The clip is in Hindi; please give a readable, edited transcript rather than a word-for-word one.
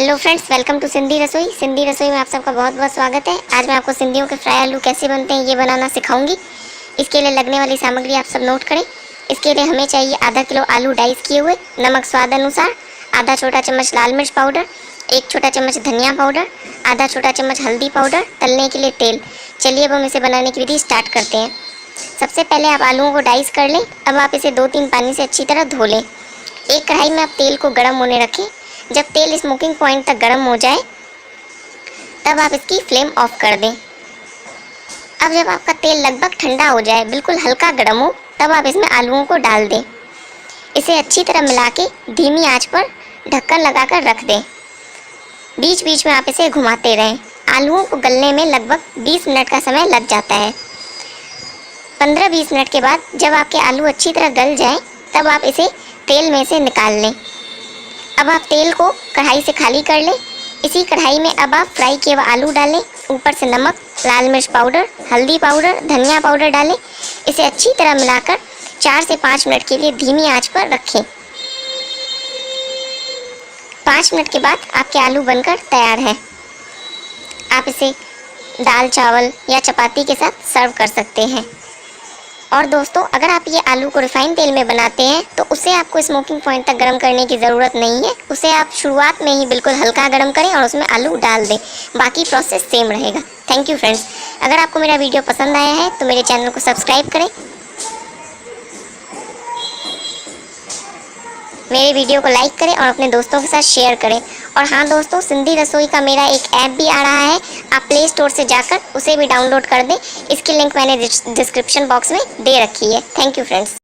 Hello friends, welcome to Sindhi Rasoi. Sindhi रसोई में आप सबका बहुत बहुत स्वागत है। आज मैं आपको सिंधियों के फ्राई आलू कैसे बनते हैं ये बनाना सिखाऊंगी। इसके लिए लगने वाली सामग्री आप सब नोट करें। इसके लिए हमें चाहिए आधा किलो आलू डाइस किए हुए, नमक स्वाद अनुसार, आधा छोटा चम्मच लाल मिर्च पाउडर, एक छोटा चम्मच धनिया पाउडर, आधा छोटा चम्मच हल्दी पाउडर, तलने के लिए तेल। चलिए अब हम इसे बनाने की विधि स्टार्ट करते हैं। सबसे पहले आप आलूओं को डाइस कर लें। अब आप इसे 2-3 पानी से अच्छी तरह धो लें। एक कढ़ाई में आप तेल को गर्म होने रखें। जब तेल स्मोकिंग पॉइंट तक गर्म हो जाए तब आप इसकी फ्लेम ऑफ कर दें। अब जब आपका तेल लगभग ठंडा हो जाए, बिल्कुल हल्का गर्म हो, तब आप इसमें आलूओं को डाल दें। इसे अच्छी तरह मिला के धीमी आंच पर ढक्कन लगाकर रख दें। बीच बीच में आप इसे घुमाते रहें। आलूओं को गलने में लगभग 20 मिनट का समय लग जाता है। 15-20 मिनट के बाद जब आपके आलू अच्छी तरह गल जाएं, तब आप इसे तेल में से निकाल लें। अब आप तेल को कढ़ाई से खाली कर लें। इसी कढ़ाई में अब आप फ्राई किए हुए आलू डालें। ऊपर से नमक, लाल मिर्च पाउडर, हल्दी पाउडर, धनिया पाउडर डालें। इसे अच्छी तरह मिलाकर 4 से 5 मिनट के लिए धीमी आंच पर रखें। 5 मिनट के बाद आपके आलू बनकर तैयार है। आप इसे दाल चावल या चपाती के साथ सर्व कर सकते हैं। और दोस्तों, अगर आप ये आलू को रिफाइंड तेल में बनाते हैं तो उसे आपको स्मोकिंग पॉइंट तक गर्म करने की ज़रूरत नहीं है। उसे आप शुरुआत में ही बिल्कुल हल्का गर्म करें और उसमें आलू डाल दें। बाकी प्रोसेस सेम रहेगा। Thank you friends. अगर आपको मेरा वीडियो पसंद आया है तो मेरे चैनल को सब्सक्राइब करें, मेरे वीडियो को लाइक करें और अपने दोस्तों के साथ शेयर करें। और हाँ दोस्तों, सिंधी रसोई का मेरा एक ऐप भी आ रहा है। आप प्ले स्टोर से जाकर उसे भी डाउनलोड कर दें। इसकी लिंक मैंने डिस्क्रिप्शन बॉक्स में दे रखी है। Thank you friends.